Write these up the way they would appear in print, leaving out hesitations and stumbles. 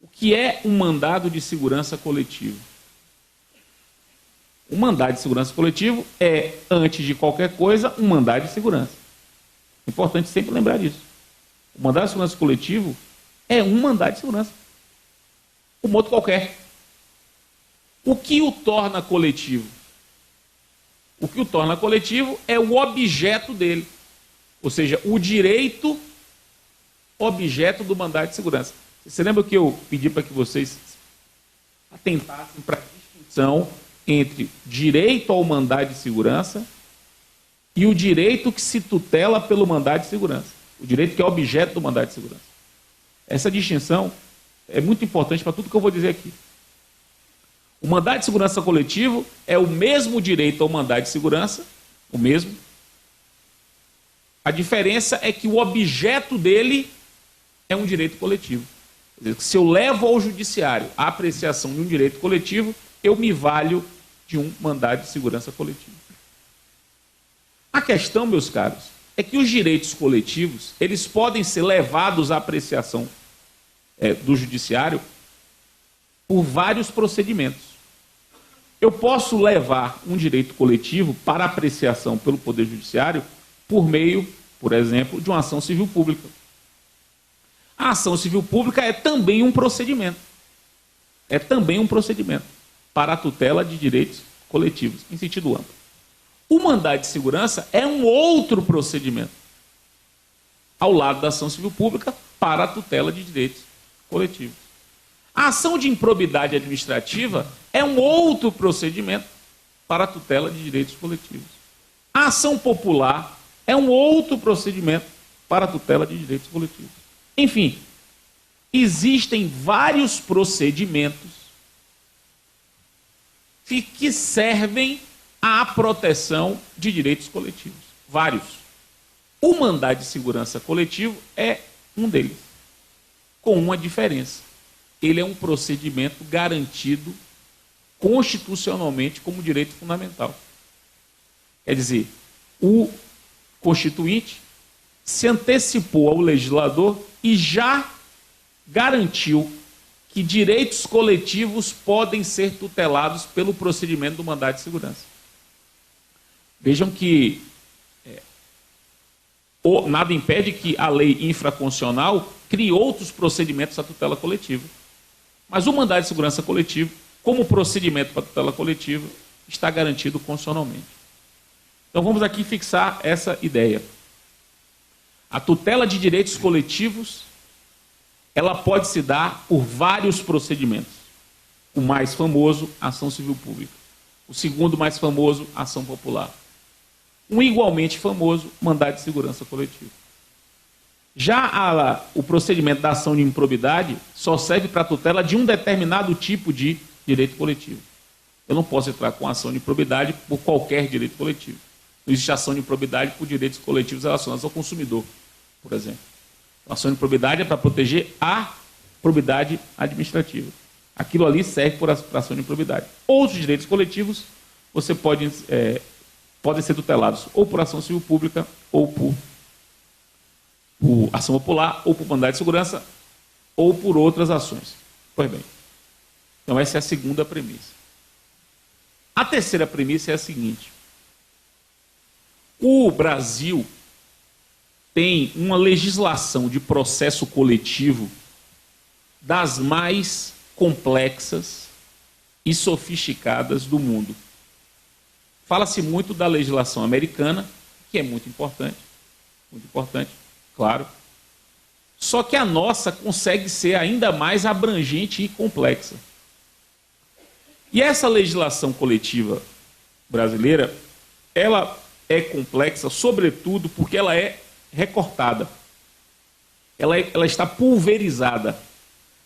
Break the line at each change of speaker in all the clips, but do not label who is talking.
O que é um mandado de segurança coletivo? O mandado de segurança coletivo é, antes de qualquer coisa, um mandado de segurança. É importante sempre lembrar disso. O mandado de segurança coletivo é um mandado de segurança. Como outro qualquer. O que o torna coletivo? O que o torna coletivo é o objeto dele. Ou seja, o direito objeto do mandado de segurança. Você lembra que eu pedi para que vocês atentassem para a distinção entre direito ao mandado de segurança e o direito que se tutela pelo mandado de segurança. O direito que é objeto do mandado de segurança. Essa distinção é muito importante para tudo que eu vou dizer aqui. O mandado de segurança coletivo é o mesmo direito ao mandado de segurança, o mesmo. A diferença é que o objeto dele é um direito coletivo. Quer dizer, se eu levo ao judiciário a apreciação de um direito coletivo, eu me valho de um mandado de segurança coletivo. A questão, meus caros, é que os direitos coletivos, eles podem ser levados à apreciação do judiciário por vários procedimentos. Eu posso levar um direito coletivo para apreciação pelo Poder Judiciário por meio, por exemplo, de uma ação civil pública. A ação civil pública é também um procedimento. É também um procedimento para a tutela de direitos coletivos, em sentido amplo. O mandado de segurança é um outro procedimento, ao lado da ação civil pública, para a tutela de direitos coletivos. A ação de improbidade administrativa é um outro procedimento para a tutela de direitos coletivos. A ação popular é um outro procedimento para a tutela de direitos coletivos. Enfim, existem vários procedimentos que servem à proteção de direitos coletivos. Vários. O mandado de segurança coletivo é um deles, com uma diferença. Ele é um procedimento garantido constitucionalmente como direito fundamental. Quer dizer, o Constituinte se antecipou ao legislador e já garantiu que direitos coletivos podem ser tutelados pelo procedimento do mandado de segurança. Vejam que nada impede que a lei infraconstitucional crie outros procedimentos à tutela coletiva. Mas o mandado de segurança coletivo, como procedimento para a tutela coletiva, está garantido constitucionalmente. Então vamos aqui fixar essa ideia. A tutela de direitos coletivos, ela pode se dar por vários procedimentos. O mais famoso, a ação civil pública. O segundo mais famoso, a ação popular. Um igualmente famoso, mandado de segurança coletivo. Já o procedimento da ação de improbidade só serve para a tutela de um determinado tipo de direito coletivo. Eu não posso entrar com ação de improbidade por qualquer direito coletivo. Não existe ação de improbidade por direitos coletivos relacionados ao consumidor, por exemplo. A ação de improbidade é para proteger a probidade administrativa. Aquilo ali serve para ação de improbidade. Outros direitos coletivos você podem ser tutelados ou por ação civil pública ou por ação popular, ou por mandado de segurança, ou por outras ações. Pois bem, então essa é a segunda premissa. A terceira premissa é a seguinte: o Brasil tem uma legislação de processo coletivo das mais complexas e sofisticadas do mundo. Fala-se muito da legislação americana, que é muito importante, claro. Só que a nossa consegue ser ainda mais abrangente e complexa. E essa legislação coletiva brasileira, ela é complexa, sobretudo porque ela é recortada. Ela está pulverizada.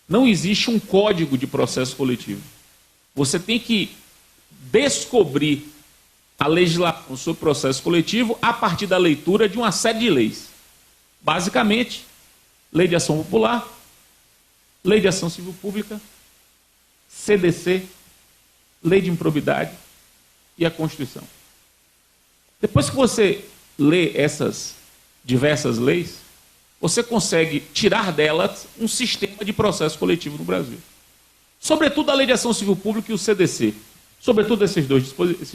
Não existe um código de processo coletivo. Você tem que descobrir a legislação sobre processo coletivo a partir da leitura de uma série de leis. Basicamente, lei de ação popular, lei de ação civil pública, CDC, lei de improbidade e a Constituição. Depois que você lê essas diversas leis, você consegue tirar delas um sistema de processo coletivo no Brasil. Sobretudo a Lei de Ação Civil Pública e o CDC. Sobretudo esses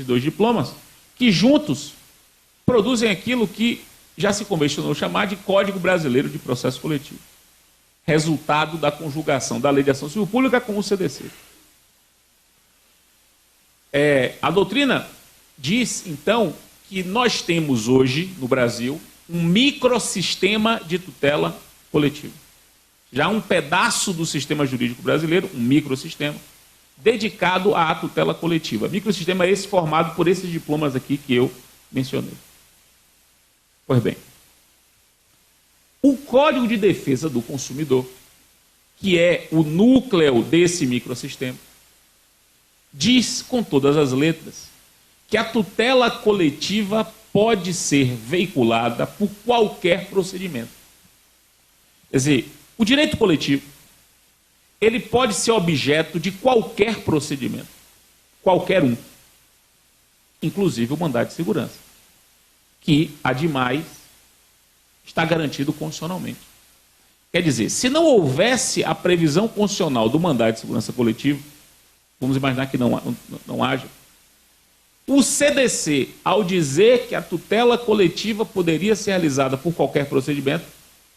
dois diplomas, que juntos produzem aquilo que já se convencionou chamar de Código Brasileiro de Processo Coletivo. Resultado da conjugação da Lei de Ação Civil Pública com o CDC. A doutrina diz, então, que nós temos hoje, no Brasil, um microsistema de tutela coletiva. Já um pedaço do sistema jurídico brasileiro, um microsistema, dedicado à tutela coletiva. Microsistema esse formado por esses diplomas aqui que eu mencionei. Pois bem, o Código de Defesa do Consumidor, que é o núcleo desse microsistema, diz com todas as letras que a tutela coletiva pode ser veiculada por qualquer procedimento. Quer dizer, o direito coletivo, ele pode ser objeto de qualquer procedimento, qualquer um, inclusive o mandado de segurança, que, ademais, está garantido constitucionalmente. Quer dizer, se não houvesse a previsão constitucional do mandado de segurança coletivo, vamos imaginar que não haja, o CDC, ao dizer que a tutela coletiva poderia ser realizada por qualquer procedimento,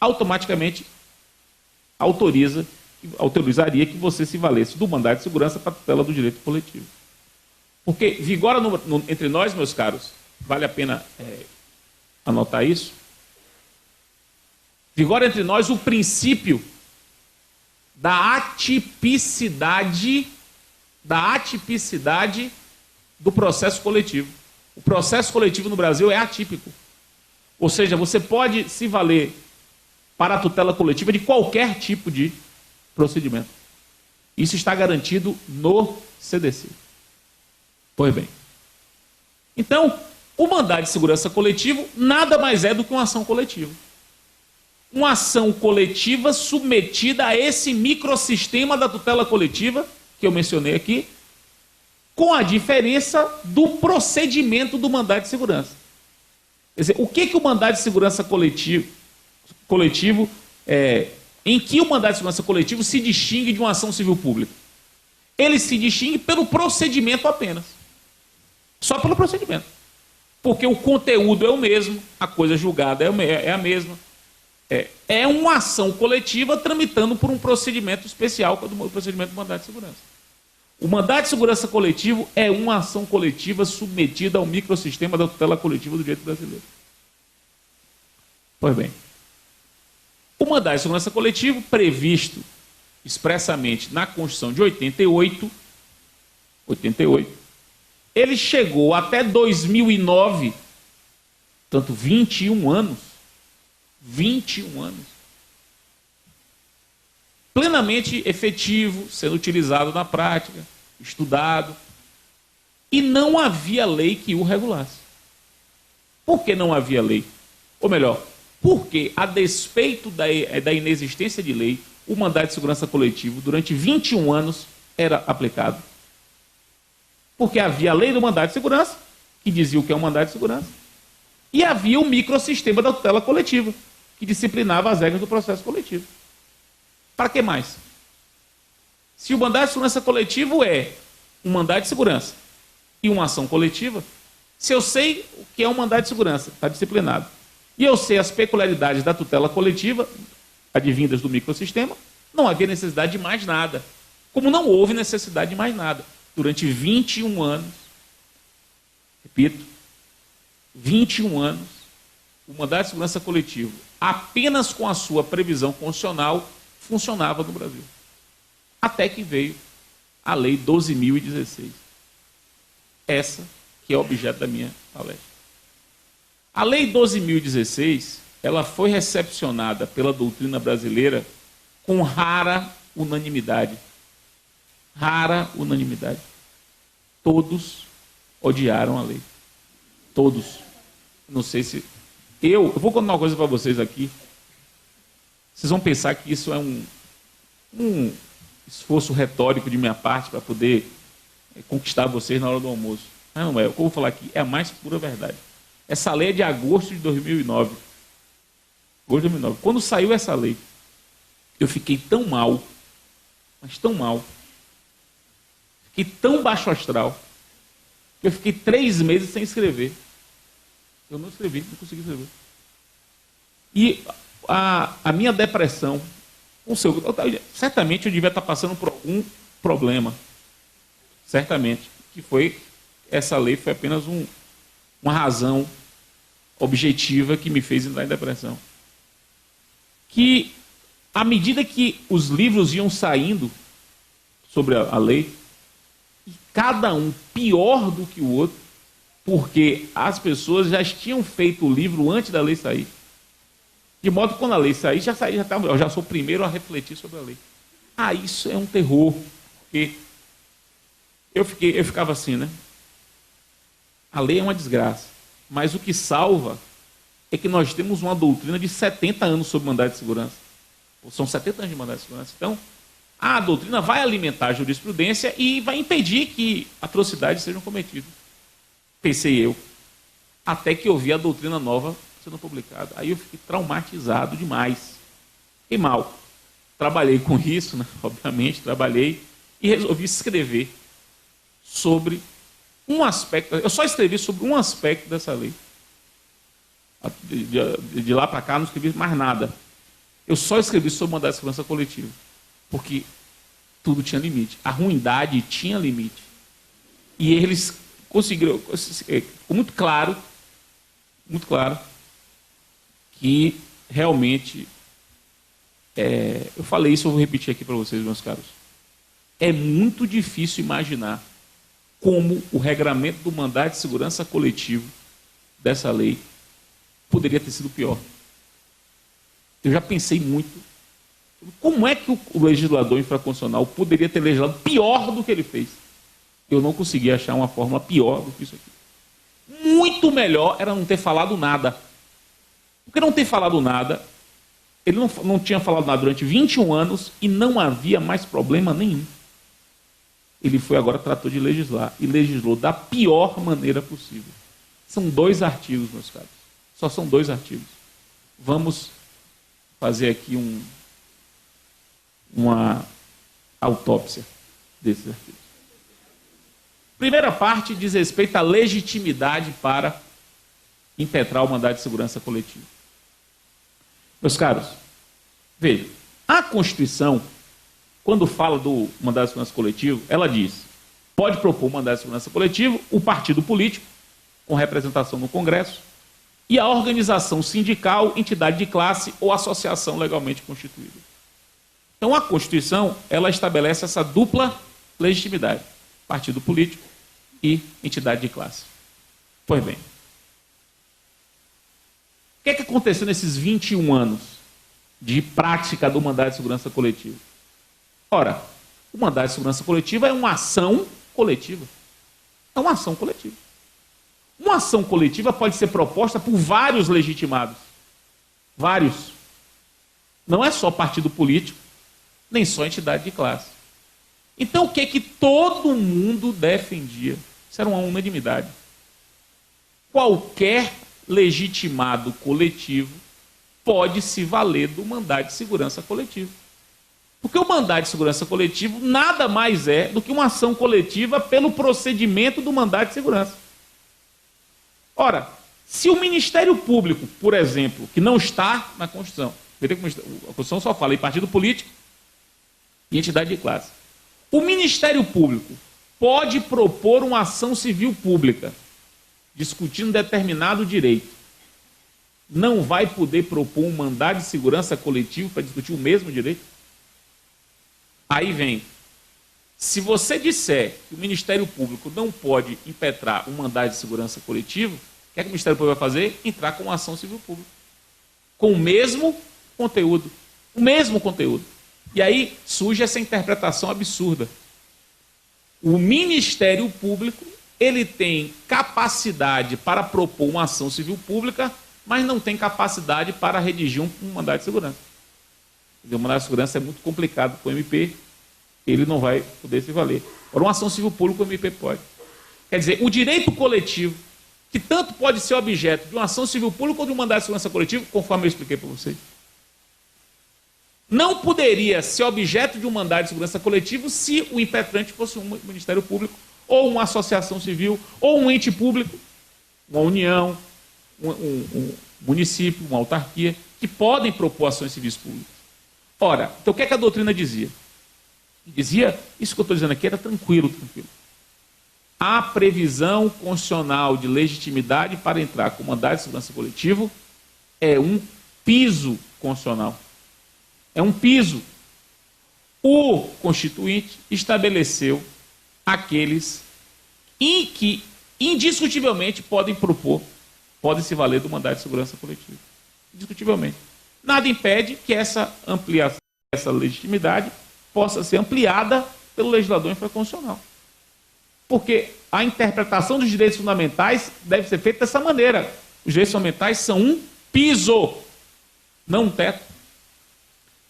automaticamente autorizaria que você se valesse do mandado de segurança para a tutela do direito coletivo. Porque vigora entre nós, meus caros, vale a pena anotar isso, vigora entre nós o princípio da atipicidade do processo coletivo. O processo coletivo no Brasil é atípico. Ou seja, você pode se valer para a tutela coletiva de qualquer tipo de procedimento. Isso está garantido no CDC. Pois bem. Então, o mandado de segurança coletivo nada mais é do que uma ação coletiva. Uma ação coletiva submetida a esse microsistema da tutela coletiva, que eu mencionei aqui, com a diferença do procedimento do mandado de segurança. Quer dizer, o que o mandado de segurança coletivo em que o mandado de segurança coletivo se distingue de uma ação civil pública? Ele se distingue pelo procedimento apenas. Só pelo procedimento. Porque o conteúdo é o mesmo, a coisa julgada é a mesma. É uma ação coletiva tramitando por um procedimento especial, que é o procedimento do mandado de segurança. O mandado de segurança coletivo é uma ação coletiva submetida ao microsistema da tutela coletiva do direito brasileiro. Pois bem, o mandado de segurança coletivo, previsto expressamente na Constituição de 88, ele chegou até 2009, portanto, 21 anos, plenamente efetivo, sendo utilizado na prática, estudado, e não havia lei que o regulasse. Por que não havia lei? Ou melhor, porque, a despeito da inexistência de lei, o mandado de segurança coletivo, durante 21 anos, era aplicado. Porque havia a lei do mandado de segurança, que dizia o que é um mandado de segurança, e havia o microsistema da tutela coletiva, que disciplinava as regras do processo coletivo. Para que mais? Se o mandado de segurança coletivo é um mandado de segurança e uma ação coletiva, se eu sei o que é um mandado de segurança, está disciplinado, e eu sei as peculiaridades da tutela coletiva, advindas do microsistema, não havia necessidade de mais nada. Como não houve necessidade de mais nada. Durante 21 anos, repito, 21 anos, o mandado de segurança coletivo, apenas com a sua previsão constitucional, funcionava no Brasil. Até que veio a Lei 12.016. Essa que é objeto da minha palestra. A Lei 12.016, ela foi recepcionada pela doutrina brasileira com rara unanimidade. Rara unanimidade. Todos odiaram a lei. Todos. Não sei se... Eu vou contar uma coisa para vocês aqui. Vocês vão pensar que isso é um esforço retórico de minha parte para poder conquistar vocês na hora do almoço. Mas não é. O que eu vou falar aqui é a mais pura verdade. Essa lei é de agosto de 2009. agosto de 2009. Quando saiu essa lei, eu fiquei tão mal, mas tão mal, fiquei tão baixo astral, que eu fiquei 3 meses sem escrever. Eu não escrevi, não consegui escrever. E a minha depressão, certamente eu devia estar passando por algum problema. Certamente. Que foi, essa lei foi apenas uma razão objetiva que me fez entrar em depressão. Que, à medida que os livros iam saindo sobre a lei, e cada um pior do que o outro, porque as pessoas já tinham feito o livro antes da lei sair. De modo que quando a lei sair, eu já sou o primeiro a refletir sobre a lei. Isso é um terror, porque eu ficava assim, né? A lei é uma desgraça, mas o que salva é que nós temos uma doutrina de 70 anos sobre mandado de segurança. São 70 anos de mandado de segurança. Então, a doutrina vai alimentar a jurisprudência e vai impedir que atrocidades sejam cometidas. Pensei eu. Até que eu vi a doutrina nova sendo publicada. Aí eu fiquei traumatizado demais. Fiquei mal. Trabalhei com isso, né? Obviamente, trabalhei e resolvi escrever sobre um aspecto. Eu só escrevi sobre um aspecto dessa lei. De lá para cá não escrevi mais nada. Eu só escrevi sobre mandado de segurança coletiva. Porque tudo tinha limite. A ruindade tinha limite. E eles conseguiram. Ficou muito claro que realmente. Eu falei isso, eu vou repetir aqui para vocês, meus caros. É muito difícil imaginar como o regramento do mandado de segurança coletivo dessa lei poderia ter sido pior. Eu já pensei muito. Como é que o legislador infraconstitucional poderia ter legislado pior do que ele fez? Eu não consegui achar uma fórmula pior do que isso aqui. Muito melhor era não ter falado nada. Porque não ter falado nada, ele não tinha falado nada durante 21 anos e não havia mais problema nenhum. Ele foi agora, tratou de legislar, e legislou da pior maneira possível. São 2 artigos, meus caros. Só são 2 artigos. Vamos fazer aqui uma autópsia desses artigos. Primeira parte diz respeito à legitimidade para impetrar o mandado de segurança coletivo. Meus caros, vejam, a Constituição, quando fala do mandado de segurança coletivo, ela diz: pode propor mandado de segurança coletivo o partido político, com representação no Congresso, e a organização sindical, entidade de classe ou associação legalmente constituída. Então, a Constituição, ela estabelece essa dupla legitimidade: partido político e entidade de classe. Pois bem, o que aconteceu nesses 21 anos de prática do mandado de segurança coletivo? Ora, o mandado de segurança coletiva é uma ação coletiva. É uma ação coletiva. Uma ação coletiva pode ser proposta por vários legitimados. Vários. Não é só partido político, nem só entidade de classe. Então, o que todo mundo defendia? Isso era uma unanimidade. Qualquer legitimado coletivo pode se valer do mandado de segurança coletivo. Porque o mandado de segurança coletivo nada mais é do que uma ação coletiva pelo procedimento do mandado de segurança. Ora, se o Ministério Público, por exemplo, que não está na Constituição, a Constituição só fala em partido político e entidade de classe. O Ministério Público pode propor uma ação civil pública discutindo determinado direito. Não vai poder propor um mandado de segurança coletivo para discutir o mesmo direito? Aí vem, se você disser que o Ministério Público não pode impetrar um mandado de segurança coletivo, o que é que o Ministério Público vai fazer? Entrar com uma ação civil pública. Com o mesmo conteúdo. O mesmo conteúdo. E aí surge essa interpretação absurda. O Ministério Público, ele tem capacidade para propor uma ação civil pública, mas não tem capacidade para redigir um mandado de segurança. O mandado de segurança é muito complicado para o MP, ele não vai poder se valer. Agora, uma ação civil pública, o MP pode. Quer dizer, o direito coletivo, que tanto pode ser objeto de uma ação civil pública ou de um mandado de segurança coletivo, conforme eu expliquei para vocês. Não poderia ser objeto de um mandado de segurança coletivo se o impetrante fosse um Ministério Público, ou uma associação civil, ou um ente público, uma união, um município, uma autarquia, que podem propor ações civis públicas. Ora, então o que é que a doutrina dizia? Dizia, isso que eu estou dizendo aqui era tranquilo. A previsão constitucional de legitimidade para entrar com mandado de segurança coletivo é um piso constitucional. É um piso. O Constituinte estabeleceu aqueles em que indiscutivelmente podem propor, podem se valer do mandado de segurança coletivo. Indiscutivelmente. Nada impede que essa ampliação, essa legitimidade, possa ser ampliada pelo legislador infraconstitucional. Porque a interpretação dos direitos fundamentais deve ser feita dessa maneira. Os direitos fundamentais são um piso, não um teto.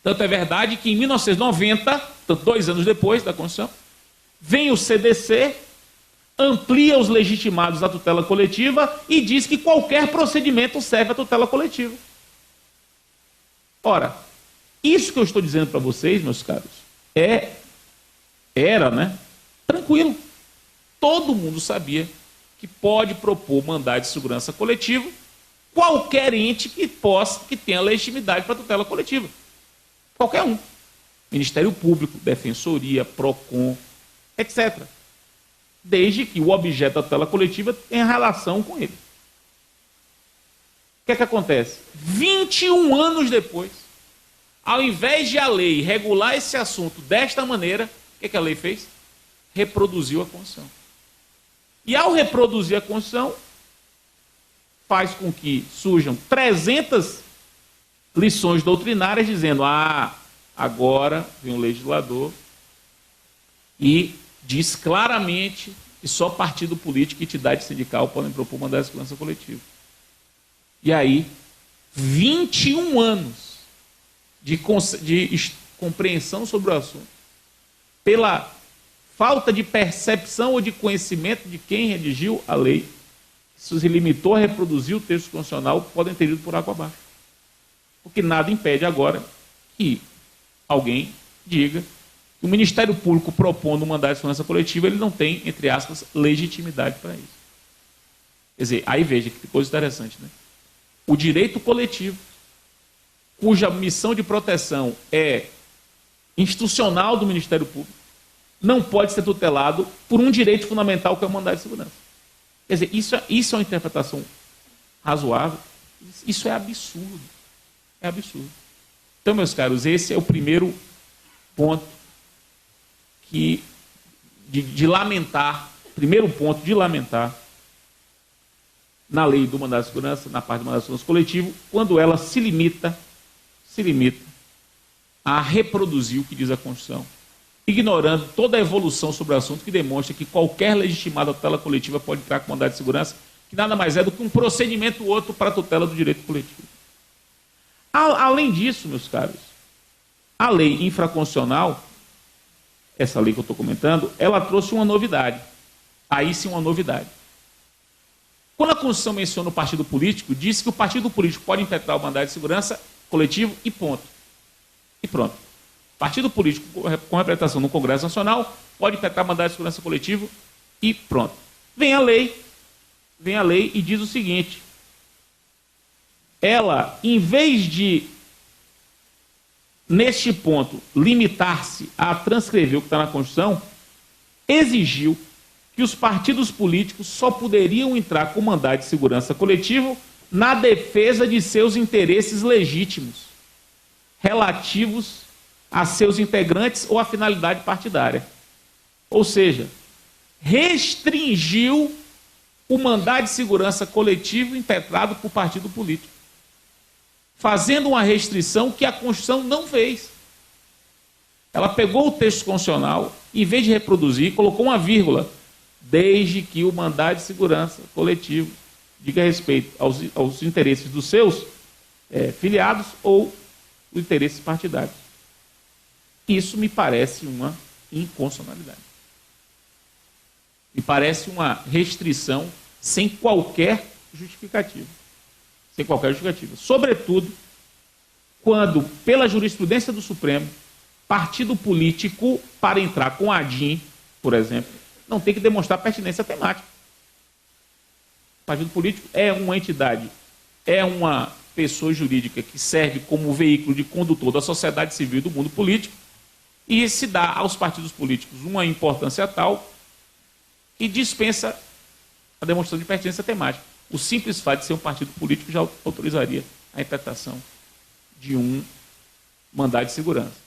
Tanto é verdade que em 1990, 2 anos depois da Constituição, vem o CDC, amplia os legitimados da tutela coletiva e diz que qualquer procedimento serve à tutela coletiva. Ora, isso que eu estou dizendo para vocês, meus caros, era tranquilo. Todo mundo sabia que pode propor mandado de segurança coletivo qualquer ente que tenha legitimidade para tutela coletiva. Qualquer um. Ministério Público, Defensoria, PROCON, etc. Desde que o objeto da tutela coletiva tenha relação com ele. O que é que acontece? 21 anos depois, ao invés de a lei regular esse assunto desta maneira, o que é que a lei fez? Reproduziu a Constituição. E ao reproduzir a Constituição, faz com que surjam 300 lições doutrinárias dizendo, agora vem um legislador e diz claramente que só partido político e entidade sindical podem propor mandado de segurança coletiva. E aí, 21 anos de compreensão sobre o assunto, pela falta de percepção ou de conhecimento de quem redigiu a lei, se limitou a reproduzir o texto constitucional, podem ter ido por água abaixo. Porque nada impede agora que alguém diga que o Ministério Público propondo um mandado de segurança coletiva, ele não tem, entre aspas, legitimidade para isso. Quer dizer, aí veja que coisa interessante, né? O direito coletivo, cuja missão de proteção é institucional do Ministério Público, não pode ser tutelado por um direito fundamental que é o mandado de segurança. Quer dizer, isso é uma interpretação razoável? Isso é absurdo. É absurdo. Então, meus caros, esse é o primeiro ponto de lamentar, primeiro ponto de lamentar na lei do mandado de segurança, na parte do mandado de segurança coletivo, quando ela se limita a reproduzir o que diz a Constituição, ignorando toda a evolução sobre o assunto que demonstra que qualquer legitimada tutela coletiva pode entrar com mandado de segurança, que nada mais é do que um procedimento outro para a tutela do direito coletivo. Além disso, meus caros, a lei infraconstitucional, essa lei que eu estou comentando, ela trouxe uma novidade. Aí sim uma novidade. Quando a Constituição menciona o partido político, diz que o partido político pode impetrar o mandado de segurança coletivo e ponto. E pronto. Partido político com representação no Congresso Nacional pode impetrar mandado de segurança coletivo e pronto. Vem a lei e diz o seguinte: ela, em vez de, neste ponto, limitar-se a transcrever o que está na Constituição, exigiu que os partidos políticos só poderiam entrar com mandado de segurança coletivo na defesa de seus interesses legítimos, relativos a seus integrantes ou à finalidade partidária. Ou seja, restringiu o mandado de segurança coletivo impetrado por partido político, fazendo uma restrição que a Constituição não fez. Ela pegou o texto constitucional, em vez de reproduzir, colocou uma vírgula, desde que o mandado de segurança coletivo diga respeito aos interesses dos seus filiados ou os interesses partidários. Isso me parece uma inconstitucionalidade. Me parece uma restrição sem qualquer justificativa. Sem qualquer justificativa. Sobretudo, quando, pela jurisprudência do Supremo, partido político, para entrar com a ADIM, por exemplo, não tem que demonstrar pertinência temática. Partido político é uma entidade, é uma pessoa jurídica que serve como veículo de condutor da sociedade civil e do mundo político, e se dá aos partidos políticos uma importância tal que dispensa a demonstração de pertinência temática. O simples fato de ser um partido político já autorizaria a interpretação de um mandado de segurança.